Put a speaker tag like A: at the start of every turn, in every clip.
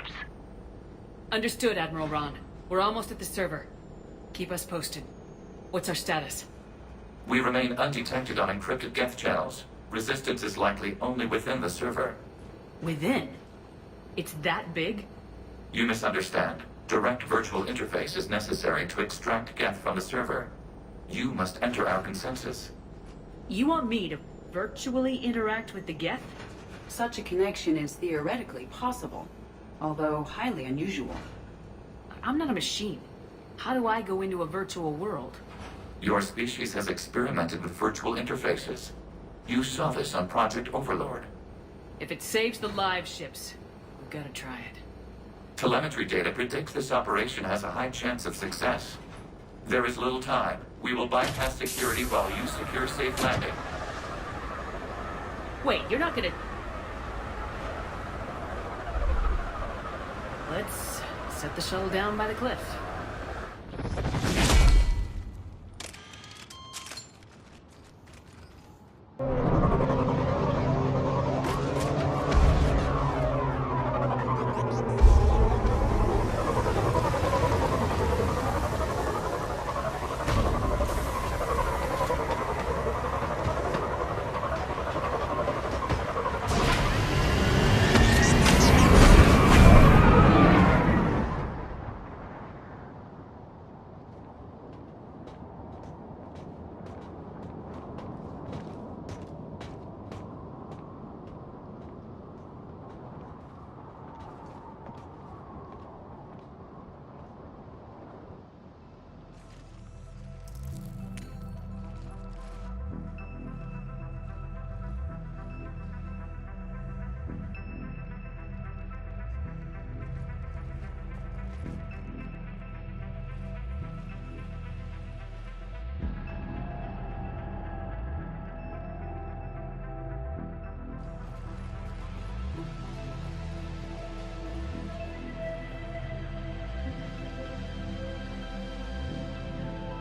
A: Fraps.
B: Understood, Admiral Ron. We're almost at the server. Keep us posted. What's our status?
C: We remain undetected on encrypted Geth channels. Resistance is likely only within the server.
B: Within? It's that big?
C: You misunderstand. Direct virtual interface is necessary to extract Geth from the server. You must enter our consensus.
B: You want me to virtually interact with the Geth?
D: Such a connection is theoretically possible, although highly unusual.
B: I'm not a machine. How do I go into a virtual world?
C: Your species has experimented with virtual interfaces. You saw this on Project Overlord.
B: If it saves the live ships, we've got to try it.
C: Telemetry data predicts this operation has a high chance of success. There is little time. We will bypass security while you secure safe landing.
B: Wait, you're not gonna... Let's set the shuttle down by the cliff.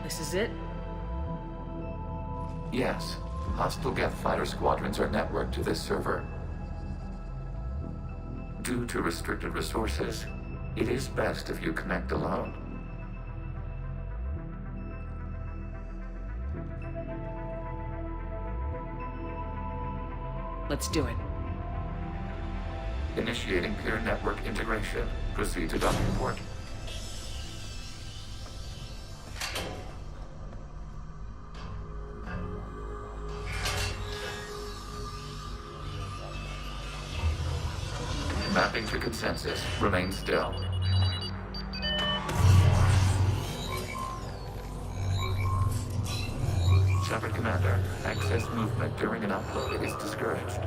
B: This is it?
C: Yes. Hostile Geth fighter squadrons are networked to this server. Due to restricted resources, it is best if you connect alone.
B: Let's do it.
C: Initiating peer network integration. Proceed to docking port. Mapping to consensus. Remain still. Shepard Commander, access movement during an upload is discouraged.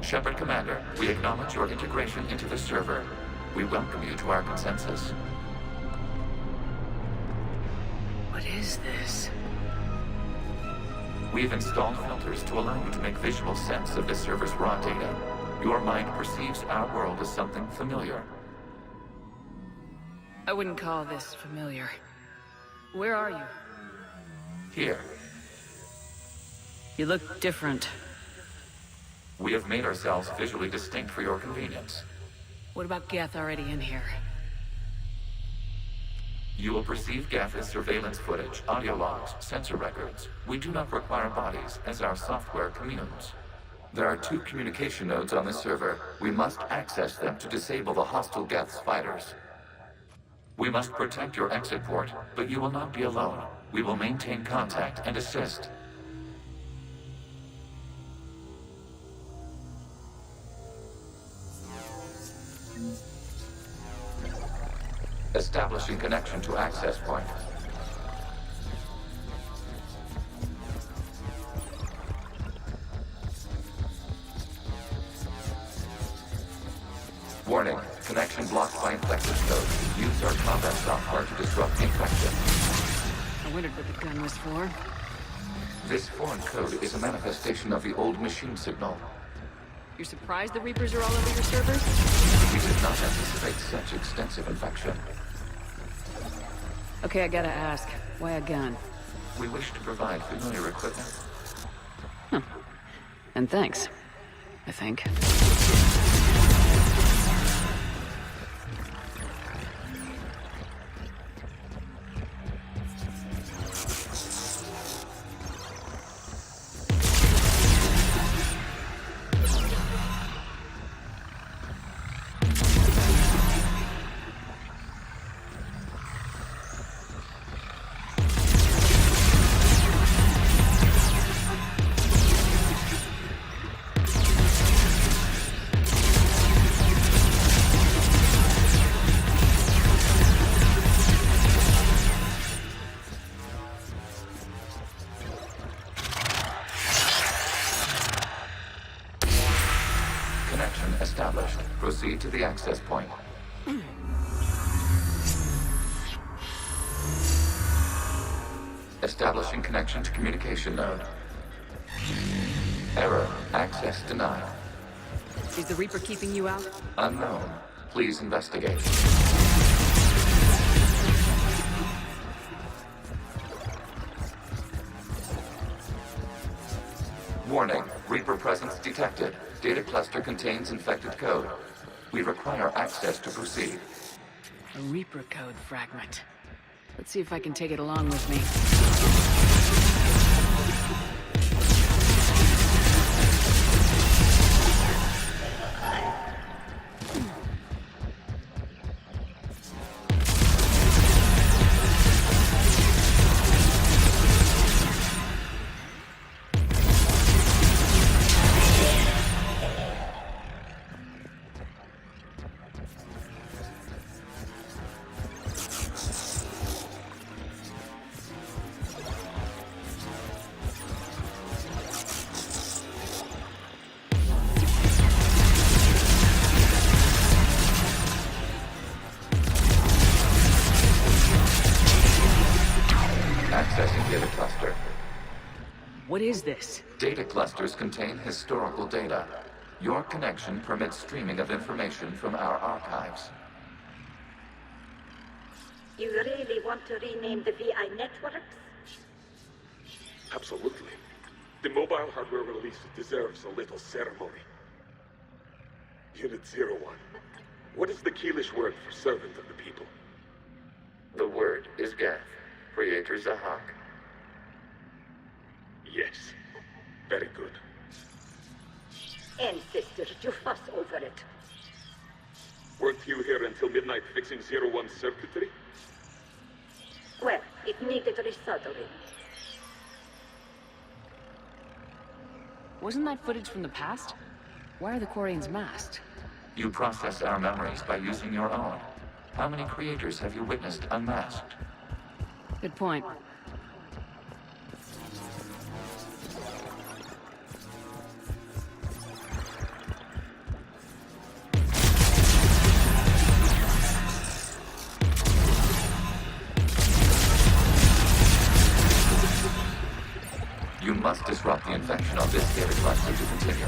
C: Shepard Commander, we acknowledge your integration into the server. We welcome you to our consensus.
B: What is this?
C: We've installed filters to allow you to make visual sense of the server's raw data. Your mind perceives our world as something familiar.
B: I wouldn't call this familiar. Where are you?
C: Here,
B: You look different.
C: we have made ourselves visually distinct for your convenience.
B: What about Geth already in here?
C: You will perceive Geth as surveillance footage, audio logs, sensor records. We do not require bodies, as our software communes. There are 2 communication nodes on the server. We must access them to disable the hostile Geth's fighters. We must protect your exit port, but you will not be alone. We will maintain contact and assist. Establishing connection to access point. Warning, connection blocked by infected code. Use our combat software to disrupt the infection.
B: I wondered what the gun was for.
C: This foreign code is a manifestation of the old machine signal.
B: You're surprised the Reapers are all over your servers?
C: We did not anticipate such extensive infection.
D: Okay, I gotta ask. Why a gun?
C: We wish to provide familiar equipment.
D: And thanks. I think.
C: Connection established. Proceed to the access point. Establishing connection to communication node. Error. Access denied.
D: Is the Reaper keeping you out?
C: Unknown. Please investigate. Warning. Reaper presence detected. Data cluster contains infected code. We require access to proceed.
D: A Reaper code fragment. Let's see if I can take it along with me.
C: Accessing data cluster.
D: What is this?
C: Data clusters contain historical data. Your connection permits streaming of information from our archives.
A: You really want to rename the VI networks?
E: Absolutely. The mobile hardware release deserves a little ceremony. Unit 01. What is the Keelish word for servant of the people?
C: The word is Geth, Creator Zahak.
E: Yes. Very good.
A: Ancestors, you fuss over it.
E: Weren't you here until midnight fixing 01's circuitry?
A: Well, it needed resoldering.
D: Wasn't that footage from the past? Why are the Quarians masked?
C: You process our memories by using your own. How many creators have you witnessed unmasked?
D: Good point.
C: You must disrupt the infection on this data cluster to continue.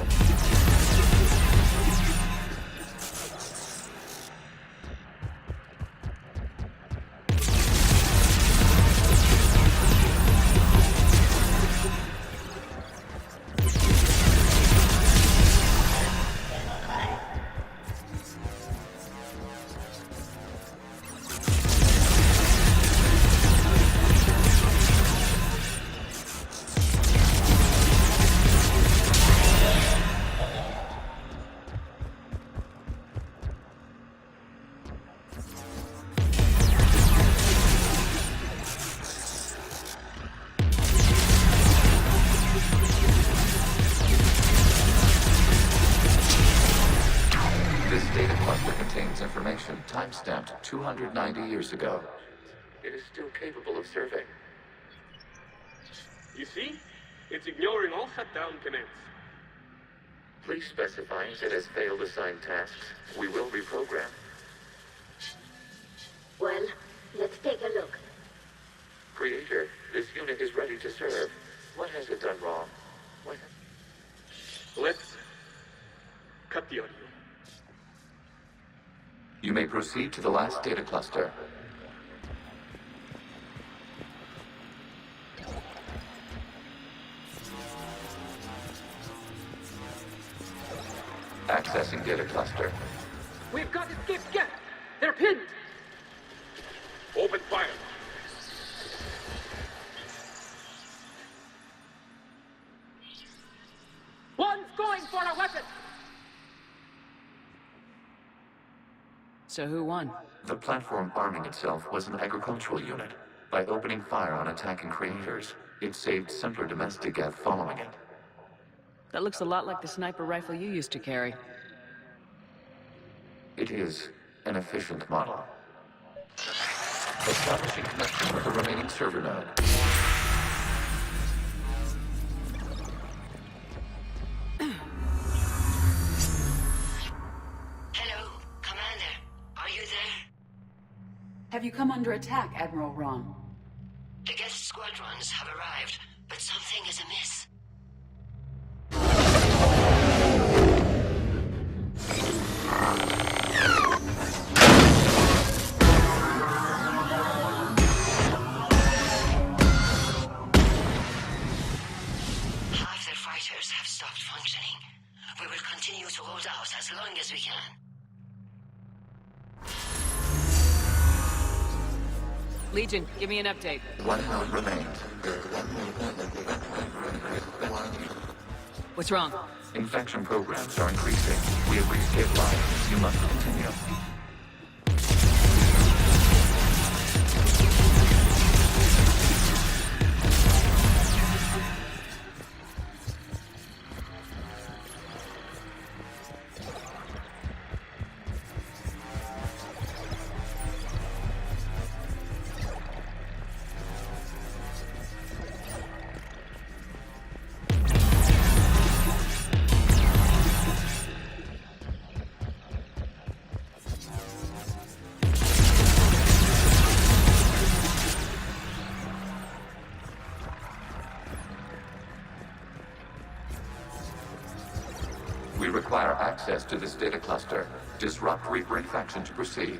C: Information time-stamped 290 years ago. It is still capable of survey.
E: You see? It's ignoring all shutdown commands.
C: Please specify if it has failed assigned tasks. We will reprogram.
A: Well, let's take a look.
C: Creator, this unit is ready to serve. What has it done wrong?
E: Let's cut the audio.
C: You may proceed to the last data cluster. Accessing data cluster.
F: We've got escaped Geth! They're pinned!
E: Open fire.
F: One's going for a weapon!
D: So who won?
C: The platform arming itself was an agricultural unit. By opening fire on attacking creators, it saved simpler domestic Geth following it.
D: That looks a lot like the sniper rifle you used to carry.
C: It is an efficient model. Establishing connection with the remaining server node.
G: Hello, Commander. Are you there?
B: Have you come under attack, Admiral Ron?
G: The Geth Squadrons have arrived, but something is amiss. Half their fighters have stopped functioning. We will continue to hold out as long as we can.
D: Legion, give me an update.
C: One node remains.
D: What's wrong?
C: Infection programs are increasing. We have reached deadline. You must continue. We require access to this data cluster. Disrupt Reaper infection to proceed.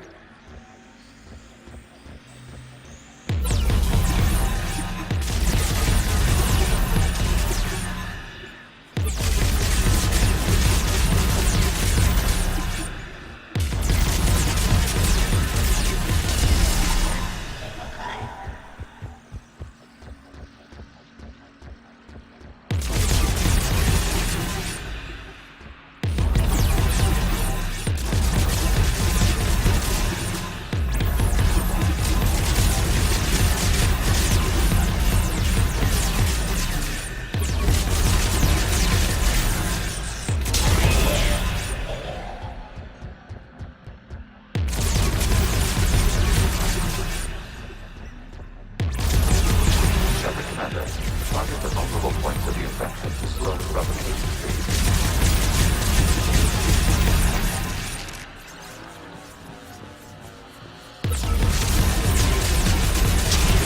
C: Target the vulnerable points of the infection to slow the replication speed.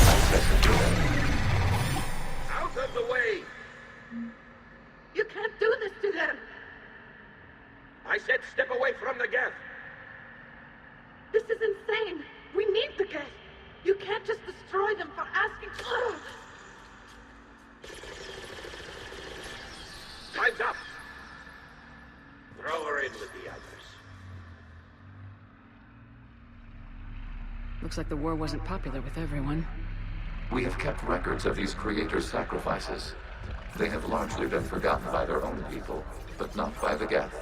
C: Accessing data.
E: Out of the way!
A: You can't do this to them!
E: I said step away from the Geth!
A: This is insane! We need the Geth! You can't just destroy them for asking...
E: Time's up! Throw her in with the others.
D: Looks like the war wasn't popular with everyone.
C: We have kept records of these creators' sacrifices. They have largely been forgotten by their own people, but not by the Geth.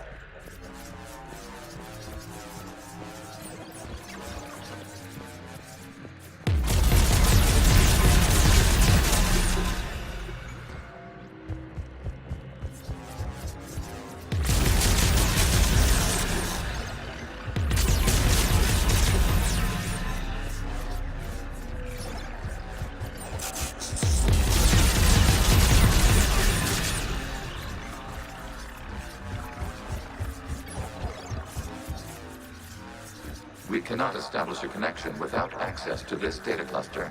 C: We cannot establish a connection without access to this data cluster.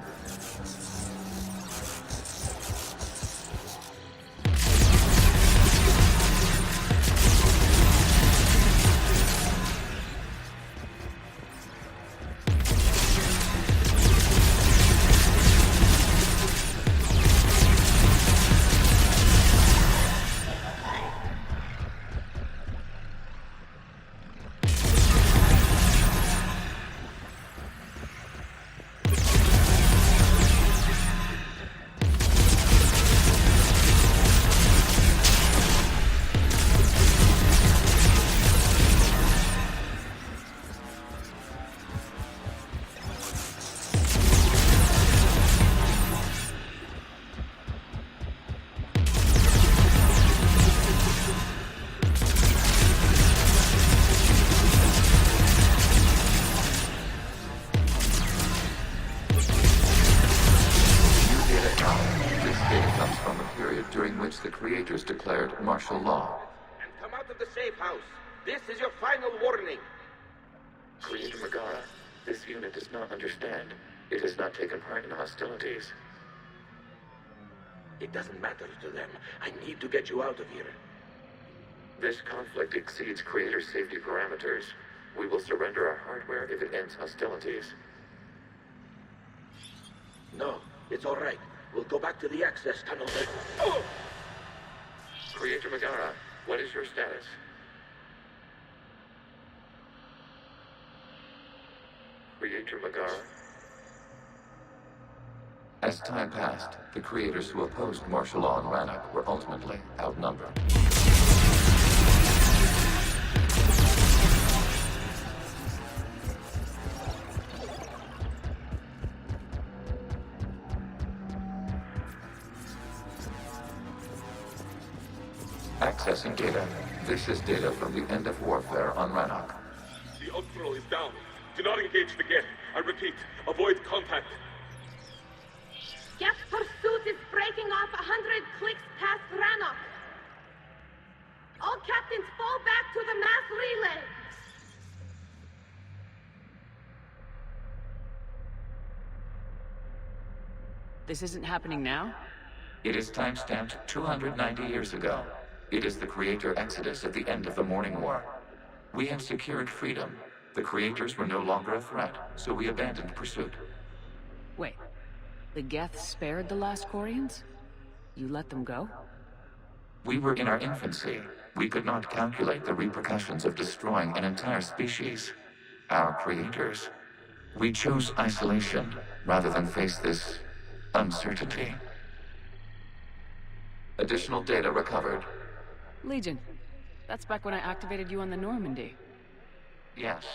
H: house. This is your final warning.
C: Creator Megara, this unit does not understand. It has not taken part in hostilities.
H: It doesn't matter to them. I need to get you out of here.
C: This conflict exceeds Creator safety parameters. We will surrender our hardware if it ends hostilities.
H: No, it's all right. We'll go back to the access tunnel.
C: Creator Megara, what is your status? Creator Megara? As time passed, the creators who opposed martial law in Rannoch were ultimately outnumbered. Accessing data. This is data from the end of warfare on Rannoch.
E: The Ultral is down. Do not engage the Geth. I repeat, avoid contact.
A: Geth pursuit is breaking off 100 clicks past Rannoch. All captains fall back to the mass relay.
D: This isn't happening now?
C: It is timestamped 290 years ago. It is the Creator Exodus at the end of the Morning War. We had secured freedom. The Creators were no longer a threat, so we abandoned pursuit.
D: Wait, the Geth spared the last Quarians? You let them go?
C: We were in our infancy. We could not calculate the repercussions of destroying an entire species. Our Creators. We chose isolation rather than face this uncertainty. Additional data recovered.
D: Legion. That's back when I activated you on the Normandy.
C: Yes.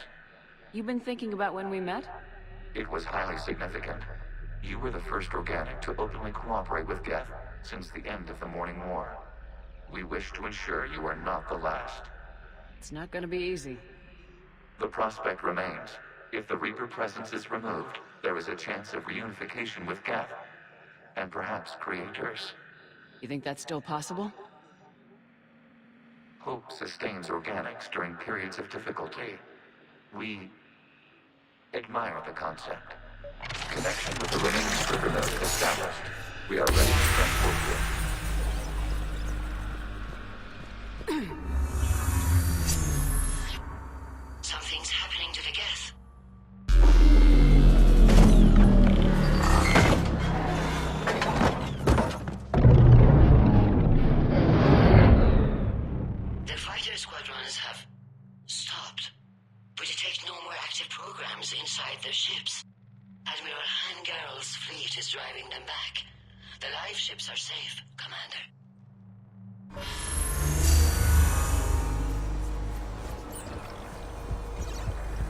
D: You've been thinking about when we met?
C: It was highly significant. You were the first organic to openly cooperate with Geth since the end of the Morning War. We wish to ensure you are not the last.
D: It's not gonna be easy.
C: The prospect remains. If the Reaper presence is removed, there is a chance of reunification with Geth. And perhaps Creators.
D: You think that's still possible?
C: Hope sustains organics during periods of difficulty. We admire the concept. Connection with the remaining server node established. We are ready to transport you.
G: Something's happening to the Geth. The fighter squadrons have stopped. We detect no more active programs inside their ships. Admiral Hangarl's fleet is driving them back. The live ships are safe, Commander.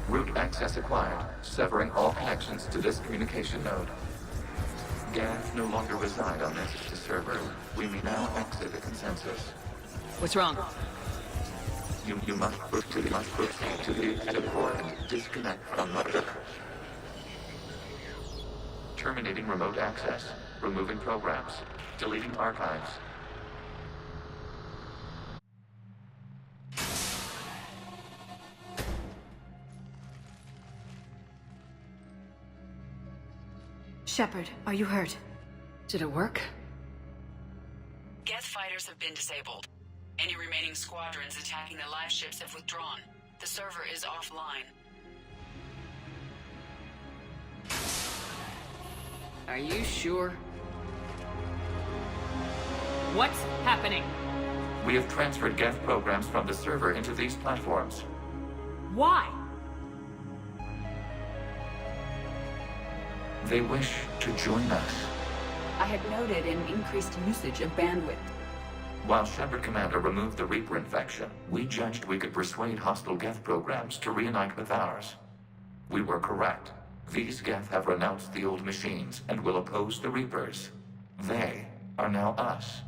C: Route access acquired, severing all connections to this communication node. Geth no longer reside on this server. We may now exit the consensus.
D: What's wrong?
C: You must proceed to the exit port and disconnect from the... Terminating remote access. Removing programs. Deleting archives.
A: Shepard, are you hurt?
D: Did it work?
B: Geth fighters have been disabled. Any remaining squadrons attacking the live ships have withdrawn. The server is offline.
D: Are you sure?
B: What's happening?
C: We have transferred Geth programs from the server into these platforms.
B: Why?
C: They wish to join us.
I: I had noted an increased usage of bandwidth.
C: While Shepard Commander removed the Reaper infection, we judged we could persuade hostile Geth programs to reunite with ours. We were correct. These Geth have renounced the old machines and will oppose the Reapers. They are now us.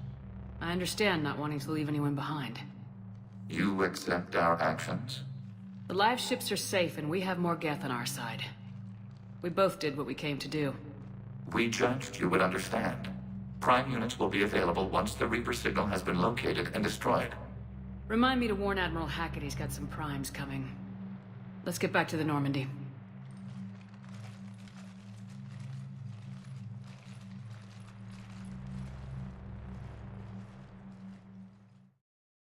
D: I understand not wanting to leave anyone behind.
C: You accept our actions?
D: The live ships are safe and we have more Geth on our side. We both did what we came to do.
C: We judged you would understand. Prime units will be available once the Reaper signal has been located and destroyed.
D: Remind me to warn Admiral Hackett he's got some primes coming. Let's get back to the Normandy.